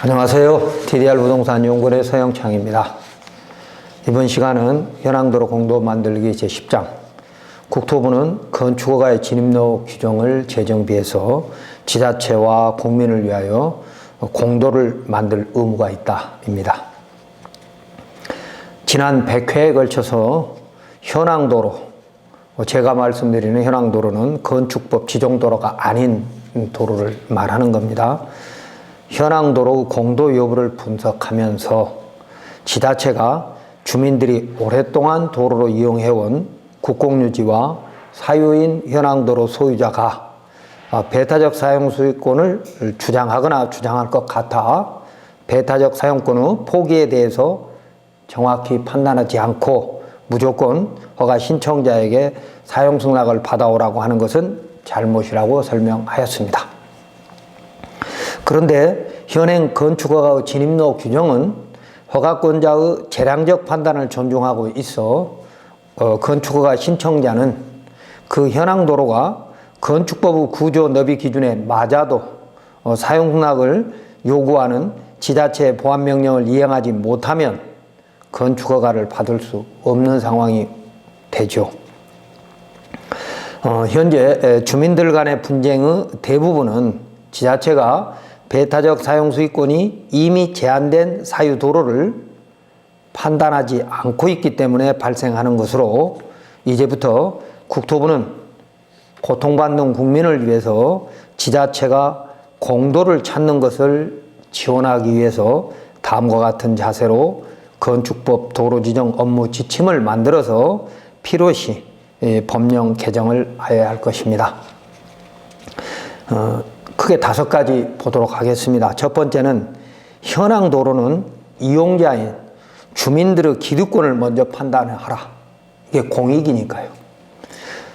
안녕하세요. TDR 부동산 연구원의 서영창입니다. 이번 시간은 현황도로 공도 만들기 제10장 국토부는 건축허가의 진입로 규정을 재정비해서 지자체와 국민을 위하여 공도를 만들 의무가 있다 입니다. 지난 100회에 걸쳐서 현황도로, 제가 말씀드리는 현황도로는 건축법 지정도로가 아닌 도로를 말하는 겁니다. 현황도로 공도 여부를 분석하면서 지자체가 주민들이 오랫동안 도로로 이용해온 국공유지와 사유인 현황도로 소유자가 배타적 사용 수익권을 주장하거나 주장할 것 같아 배타적 사용권의 포기에 대해서 정확히 판단하지 않고 무조건 허가 신청자에게 사용 승낙을 받아오라고 하는 것은 잘못이라고 설명하였습니다. 그런데 현행 건축허가의 진입로 규정은 허가권자의 재량적 판단을 존중하고 있어 건축허가 신청자는 그 현황도로가 건축법의 구조 너비 기준에 맞아도 사용 승낙을 요구하는 지자체의 보안명령을 이행하지 못하면 건축허가를 받을 수 없는 상황이 되죠. 현재 주민들 간의 분쟁의 대부분은 지자체가 배타적 사용 수익권이 이미 제한된 사유도로를 판단하지 않고 있기 때문에 발생하는 것으로 이제부터 국토부는 고통받는 국민을 위해서 지자체가 공도를 찾는 것을 지원하기 위해서 다음과 같은 자세로 건축법 도로지정 업무 지침을 만들어서 필요시 법령 개정을 해야 할 것입니다. 크게 5가지 보도록 하겠습니다. 첫 번째는 현황도로는 이용자인 주민들의 기득권을 먼저 판단하라. 이게 공익이니까요.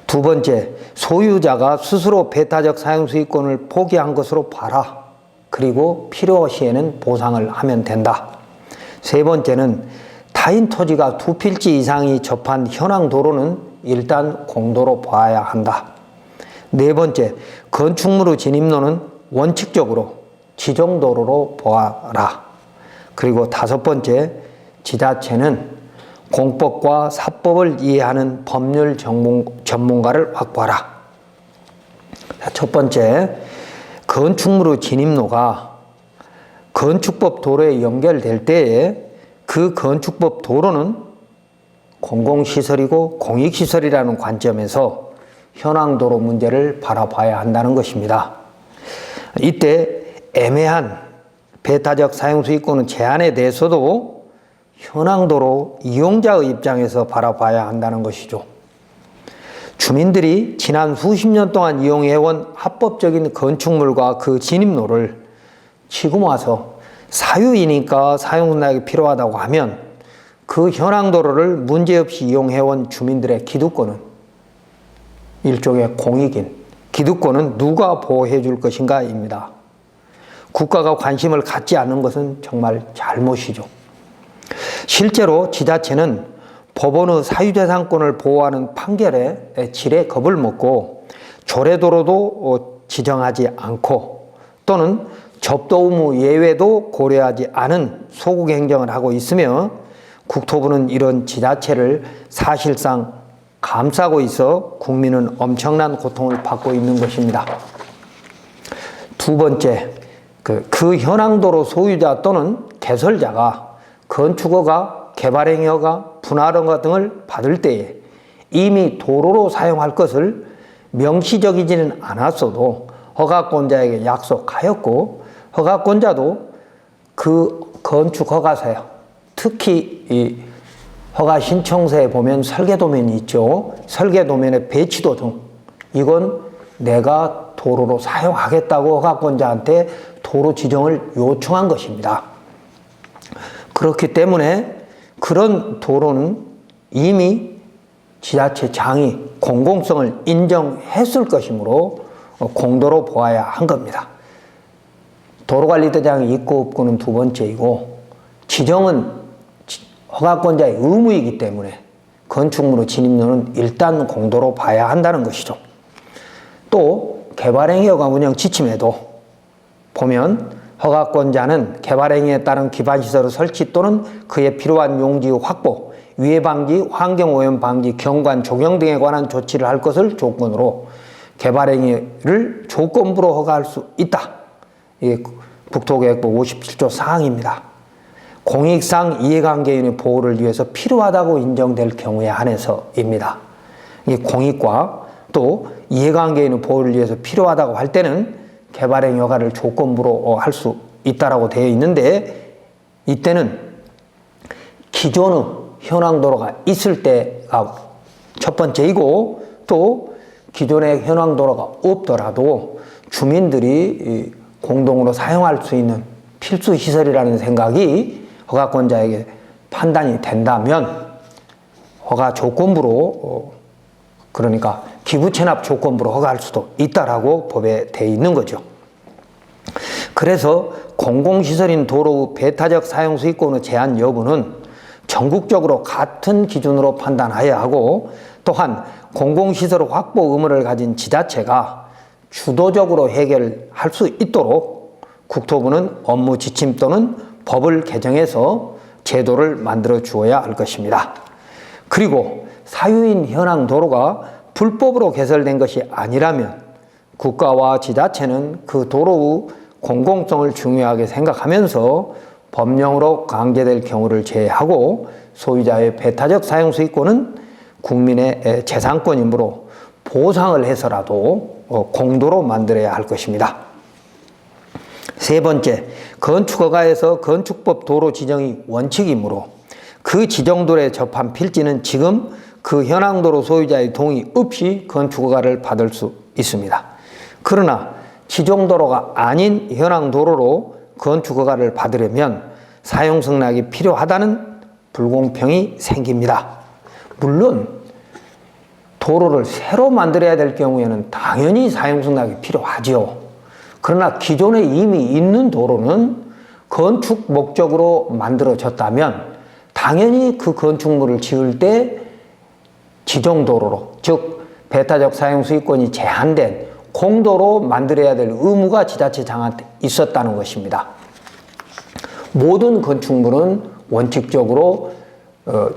두 번째, 소유자가 스스로 배타적 사용 수익권을 포기한 것으로 봐라. 그리고 필요시에는 보상을 하면 된다. 세 번째는 타인 토지가 2필지 이상이 접한 현황도로는 일단 공도로 봐야 한다. 네 번째, 건축물의 진입로는 원칙적으로 지정도로로 보아라. 그리고 5번째, 지자체는 공법과 사법을 이해하는 법률 전문가를 확보하라. 첫 번째, 건축물의 진입로가 건축법 도로에 연결될 때에 그 건축법 도로는 공공시설이고 공익시설이라는 관점에서 현황도로 문제를 바라봐야 한다는 것입니다. 이때 애매한 배타적 사용수익권의 제한에 대해서도 현황도로 이용자의 입장에서 바라봐야 한다는 것이죠. 주민들이 지난 수십 년 동안 이용해온 합법적인 건축물과 그 진입로를 지금 와서 사유이니까 사용승낙이 필요하다고 하면 그 현황도로를 문제없이 이용해온 주민들의 기득권은 일종의 공익인 기득권은 누가 보호해 줄 것인가 입니다. 국가가 관심을 갖지 않는 것은 정말 잘못이죠. 실제로 지자체는 법원의 사유재산권을 보호하는 판결에 질에 겁을 먹고 조례도로도 지정하지 않고 또는 접도 의무 예외도 고려하지 않은 소극 행정을 하고 있으며 국토부는 이런 지자체를 사실상 감싸고 있어 국민은 엄청난 고통을 받고 있는 것입니다. 두 번째, 그 현황도로 소유자 또는 개설자가 건축허가, 개발행위허가, 분할허가 등을 받을 때에 이미 도로로 사용할 것을 명시적이지는 않았어도 허가권자에게 약속하였고 허가권자도 그 건축허가서에 특히 이 허가 신청서에 보면 설계도면이 있죠. 설계도면의 배치도 등 이건 내가 도로로 사용하겠다고 허가권자한테 도로 지정을 요청한 것입니다. 그렇기 때문에 그런 도로는 이미 지자체장이 공공성을 인정했을 것이므로 공도로 보아야 한 겁니다. 도로관리대장이 있고 없고는 두 번째이고 지정은 허가권자의 의무이기 때문에 건축물의 진입로는 일단 공도로 봐야 한다는 것이죠. 또 개발행위허가 운영 지침에도 보면 허가권자는 개발행위에 따른 기반시설의 설치 또는 그에 필요한 용지 확보, 위해 방지, 환경오염 방지, 경관, 조경 등에 관한 조치를 할 것을 조건으로 개발행위를 조건부로 허가할 수 있다. 이게 국토계획법 57조 사항입니다. 공익상 이해관계인의 보호를 위해서 필요하다고 인정될 경우에 한해서입니다. 이 공익과 또 이해관계인의 보호를 위해서 필요하다고 할 때는 개발행위 허가를 조건부로 할 수 있다라고 되어 있는데, 이때는 기존의 현황도로가 있을 때가 첫 번째이고, 또 기존의 현황도로가 없더라도 주민들이 공동으로 사용할 수 있는 필수 시설이라는 생각이 허가권자에게 판단이 된다면 허가 조건부로, 그러니까 기부 체납 조건부로 허가할 수도 있다라고 법에 되어 있는 거죠. 그래서 공공시설인 도로의 배타적 사용 수익권의 제한 여부는 전국적으로 같은 기준으로 판단하여야 하고, 또한 공공시설 확보 의무를 가진 지자체가 주도적으로 해결할 수 있도록 국토부는 업무 지침 또는 법을 개정해서 제도를 만들어 주어야 할 것입니다. 그리고 사유인 현황 도로가 불법으로 개설된 것이 아니라면 국가와 지자체는 그 도로의 공공성을 중요하게 생각하면서 법령으로 강제될 경우를 제외하고 소유자의 배타적 사용 수익권은 국민의 재산권이므로 보상을 해서라도 공도로 만들어야 할 것입니다. 세 번째, 건축허가에서 건축법 도로 지정이 원칙이므로 그 지정도로에 접한 필지는 지금 그 현황도로 소유자의 동의 없이 건축허가를 받을 수 있습니다. 그러나 지정도로가 아닌 현황도로로 건축허가를 받으려면 사용승낙이 필요하다는 불공평이 생깁니다. 물론 도로를 새로 만들어야 될 경우에는 당연히 사용승낙이 필요하죠. 그러나 기존에 이미 있는 도로는 건축 목적으로 만들어졌다면 당연히 그 건축물을 지을 때 지정도로로, 즉 배타적 사용 수익권이 제한된 공도로 만들어야 될 의무가 지자체장한테 있었다는 것입니다. 모든 건축물은 원칙적으로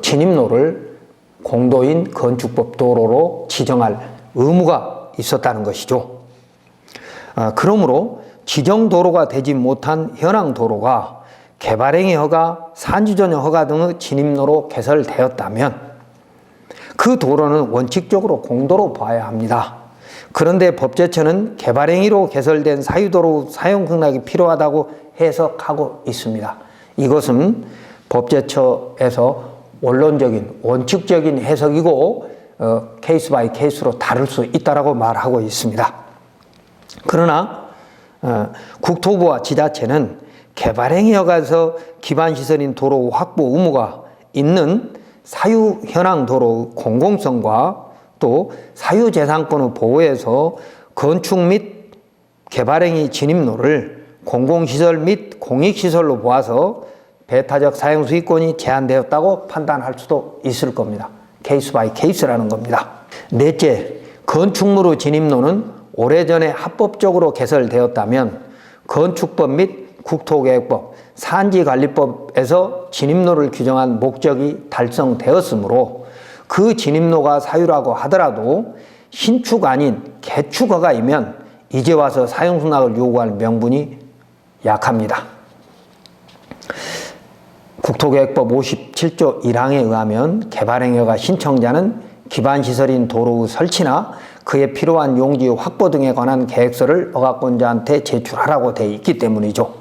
진입로를 공도인 건축법 도로로 지정할 의무가 있었다는 것이죠. 그러므로 지정도로가 되지 못한 현황도로가 개발행위 허가, 산지전용 허가 등의 진입로로 개설되었다면 그 도로는 원칙적으로 공도로 봐야 합니다. 그런데 법제처는 개발행위로 개설된 사유도로 사용승낙이 필요하다고 해석하고 있습니다. 이것은 법제처에서 원론적인, 원칙적인 해석이고 케이스 바이 케이스로 다를 수 있다고 말하고 있습니다. 그러나 국토부와 지자체는 개발행위 허가에서 기반시설인 도로 확보 의무가 있는 사유 현황 도로의 공공성과 또 사유재산권의 보호에서 건축 및 개발행위 진입로를 공공시설 및 공익시설로 보아서 배타적 사용수익권이 제한되었다고 판단할 수도 있을 겁니다. 케이스 바이 케이스라는 겁니다. 넷째, 건축물의 진입로는 오래전에 합법적으로 개설되었다면 건축법 및 국토계획법, 산지관리법에서 진입로를 규정한 목적이 달성되었으므로 그 진입로가 사유라고 하더라도 신축 아닌 개축 허가이면 이제 와서 사용승낙을 요구할 명분이 약합니다. 국토계획법 57조 1항에 의하면 개발행위허가 신청자는 기반시설인 도로의 설치나 그에 필요한 용지 확보 등에 관한 계획서를 허가권자한테 제출하라고 되어 있기 때문이죠.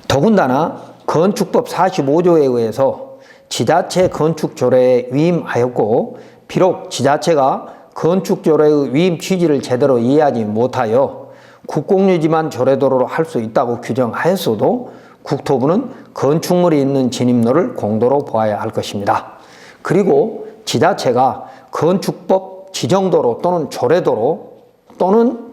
더군다나 건축법 45조에 의해서 지자체 건축조례에 위임하였고 비록 지자체가 건축조례의 위임 취지를 제대로 이해하지 못하여 국공유지만 조례도로로 할 수 있다고 규정하였어도 국토부는 건축물이 있는 진입로를 공도로 보아야 할 것입니다. 그리고 지자체가 건축법 지정도로 또는 조례도로 또는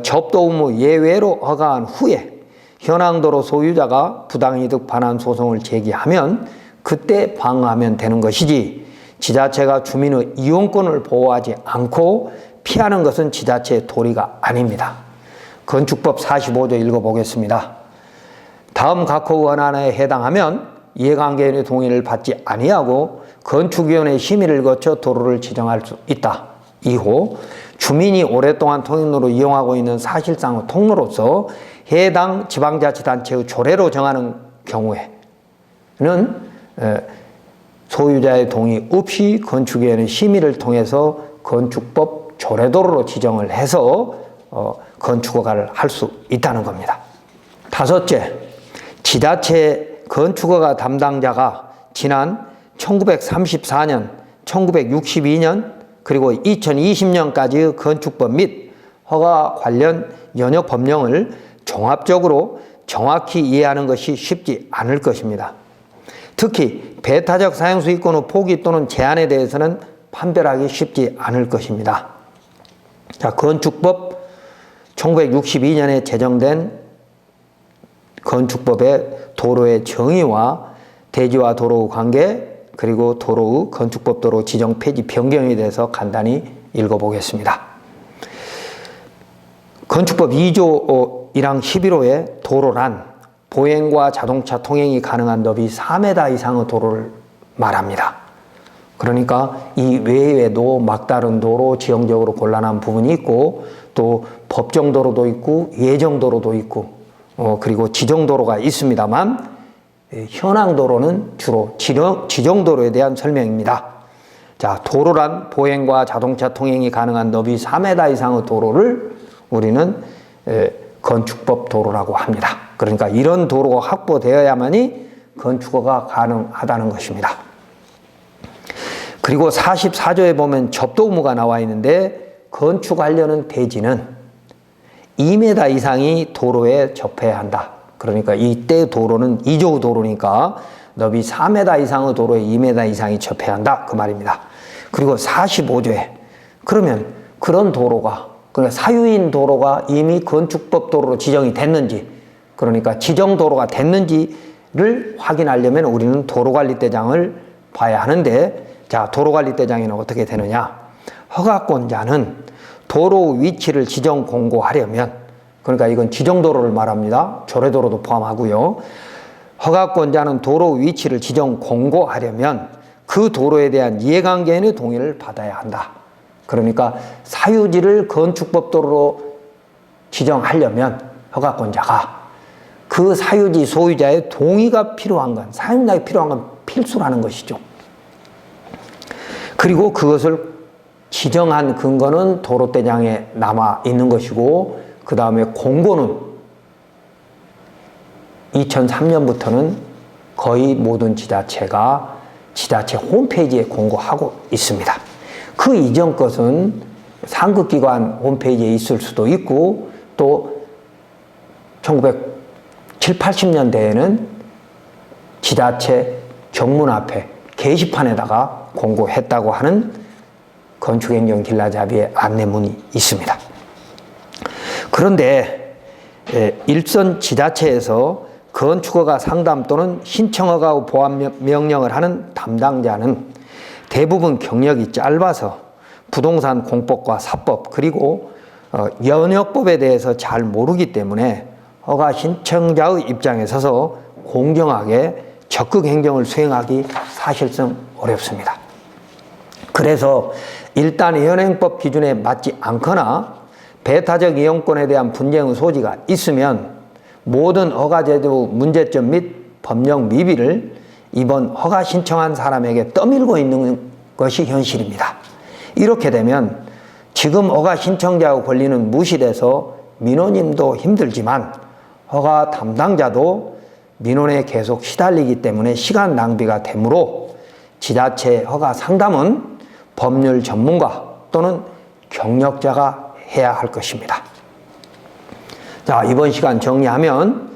접도 의무 예외로 허가한 후에 현황도로 소유자가 부당이득 반환 소송을 제기하면 그때 방어하면 되는 것이지 지자체가 주민의 이용권을 보호하지 않고 피하는 것은 지자체의 도리가 아닙니다. 건축법 45조 읽어보겠습니다. 다음 각호 원안에 해당하면 이해관계인의 동의를 받지 아니하고 건축위원회 심의를 거쳐 도로를 지정할 수 있다. 2호 주민이 오랫동안 통행로로 이용하고 있는 사실상 통로로서 해당 지방자치단체의 조례로 정하는 경우에는 소유자의 동의 없이 건축위원회 심의를 통해서 건축법 조례도로로 지정을 해서 건축허가를 할 수 있다는 겁니다. 다섯째, 지자체 건축허가 담당자가 지난 1934년, 1962년, 그리고 2020년까지의 건축법 및 허가 관련 연역 법령을 종합적으로 정확히 이해하는 것이 쉽지 않을 것입니다. 특히 배타적 사용수익권의 포기 또는 제한에 대해서는 판별하기 쉽지 않을 것입니다. 자, 건축법 1962년에 제정된 건축법의 도로의 정의와 대지와 도로의 관계, 그리고 도로의 건축법 도로 지정 폐지 변경에 대해서 간단히 읽어보겠습니다. 건축법 2조 1항 11호의 도로란 보행과 자동차 통행이 가능한 너비 4m 이상의 도로를 말합니다. 그러니까 이 외에도 막다른 도로, 지형적으로 곤란한 부분이 있고 또 법정도로도 있고 예정도로도 있고 그리고 지정도로가 있습니다만 현황도로는 주로 지정도로에 대한 설명입니다. 자, 도로란 보행과 자동차 통행이 가능한 너비 4m 이상의 도로를 우리는 건축법 도로라고 합니다. 그러니까 이런 도로가 확보되어야만이 건축허가 가능하다는 것입니다. 그리고 44조에 보면 접도 의무가 나와 있는데 건축하려는 대지는 2m 이상이 도로에 접해야 한다. 그러니까 이때 도로는 2조 도로니까 너비 4m 이상의 도로에 2m 이상이 접해야 한다. 그 말입니다. 그리고 45조에 그러면 그런 도로가 그러니까 사유인 도로가 이미 건축법 도로로 지정이 됐는지 그러니까 지정도로가 됐는지를 확인하려면 우리는 도로관리대장을 봐야 하는데 자, 도로관리대장에는 어떻게 되느냐? 허가권자는 도로 위치를 지정 공고하려면 그러니까 이건 지정도로를 말합니다. 조례도로도 포함하고요. 허가권자는 도로 위치를 지정 공고하려면 그 도로에 대한 이해관계인의 동의를 받아야 한다. 그러니까 사유지를 건축법 도로로 지정하려면 허가권자가 그 사유지 소유자의 동의가 필요한 건, 사용자가 필요한 건 필수라는 것이죠. 그리고 그것을 지정한 근거는 도로대장에 남아 있는 것이고 그 다음에 공고는 2003년부터는 거의 모든 지자체가 지자체 홈페이지에 공고하고 있습니다. 그 이전 것은 상급기관 홈페이지에 있을 수도 있고 또 1970, 80년대에는 지자체 정문 앞에 게시판에다가 공고했다고 하는 건축행정 길라잡이의 안내문이 있습니다. 그런데 일선 지자체에서 건축허가 상담 또는 신청허가 보완 명령을 하는 담당자는 대부분 경력이 짧아서 부동산 공법과 사법 그리고 연역법에 대해서 잘 모르기 때문에 허가 신청자의 입장에 서서 공정하게 적극 행정을 수행하기 사실상 어렵습니다. 그래서 일단 현행법 기준에 맞지 않거나 배타적 이용권에 대한 분쟁의 소지가 있으면 모든 허가제도 문제점 및 법령 미비를 이번 허가 신청한 사람에게 떠밀고 있는 것이 현실입니다. 이렇게 되면 지금 허가 신청자의 권리는 무시돼서 민원인도 힘들지만 허가 담당자도 민원에 계속 시달리기 때문에 시간 낭비가 되므로 지자체 허가 상담은 법률 전문가 또는 경력자가 해야 할 것입니다. 자, 이번 시간 정리하면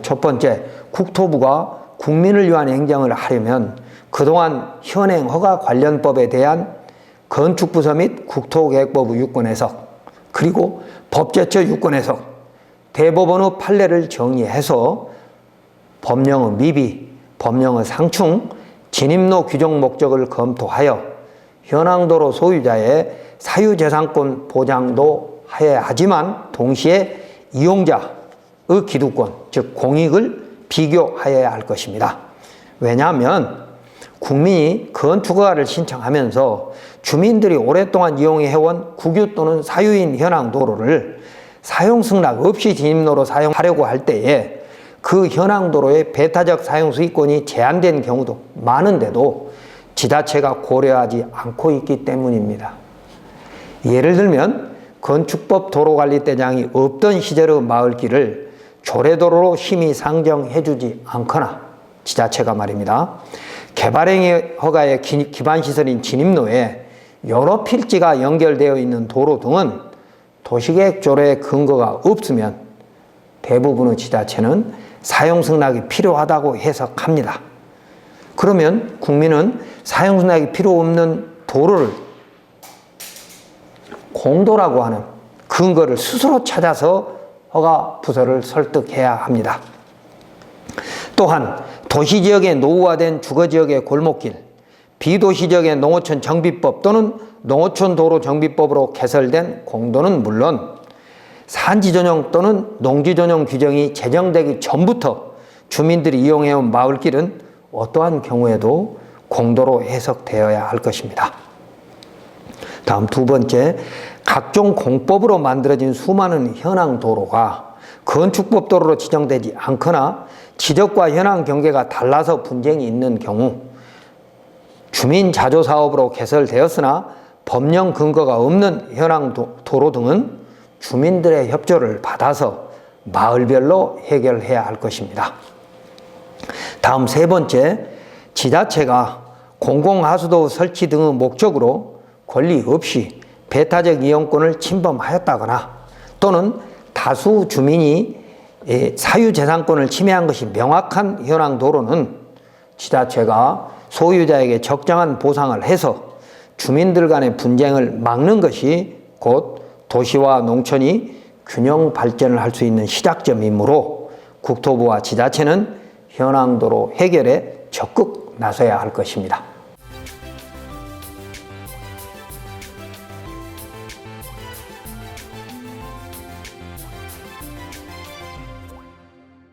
첫 번째, 국토부가 국민을 위한 행정을 하려면 그동안 현행 허가 관련법에 대한 건축부서 및 국토계획법의 유권 해석 그리고 법제처 유권 해석 대법원의 판례를 정리해서 법령의 미비, 법령의 상충, 진입로 규정 목적을 검토하여 현황도로 소유자의 사유재산권 보장도 해야 하지만 동시에 이용자의 기득권, 즉 공익을 비교하여야 할 것입니다. 왜냐하면 국민이 건축허가를 신청하면서 주민들이 오랫동안 이용해온 국유 또는 사유인 현황 도로를 사용 승낙 없이 진입로로 사용하려고 할 때에 그 현황 도로의 배타적 사용 수익권이 제한된 경우도 많은데도 지자체가 고려하지 않고 있기 때문입니다. 예를 들면 건축법 도로관리대장이 없던 시절의 마을길을 조례도로로 심의 상정해주지 않거나 지자체가 말입니다. 개발행위 허가의 기반시설인 진입로에 여러 필지가 연결되어 있는 도로 등은 도시계획 조례의 근거가 없으면 대부분의 지자체는 사용승낙이 필요하다고 해석합니다. 그러면 국민은 사용승낙이 필요 없는 도로를 공도라고 하는 근거를 스스로 찾아서 허가 부서를 설득해야 합니다. 또한 도시지역의 노후화된 주거지역의 골목길, 비도시지역의 농어촌 정비법 또는 농어촌 도로 정비법으로 개설된 공도는 물론 산지 전용 또는 농지 전용 규정이 제정되기 전부터 주민들이 이용해온 마을길은 어떠한 경우에도 공도로 해석되어야 할 것입니다. 다음 두 번째, 각종 공법으로 만들어진 수많은 현황 도로가 건축법 도로로 지정되지 않거나 지적과 현황 경계가 달라서 분쟁이 있는 경우 주민 자조 사업으로 개설되었으나 법령 근거가 없는 현황 도로 등은 주민들의 협조를 받아서 마을별로 해결해야 할 것입니다. 다음 세 번째, 지자체가 공공하수도 설치 등의 목적으로 권리 없이 배타적 이용권을 침범하였다거나 또는 다수 주민이 사유재산권을 침해한 것이 명확한 현황 도로는 지자체가 소유자에게 적정한 보상을 해서 주민들 간의 분쟁을 막는 것이 곧 도시와 농촌이 균형 발전을 할 수 있는 시작점이므로 국토부와 지자체는 현황도로 해결에 적극 나서야 할 것입니다.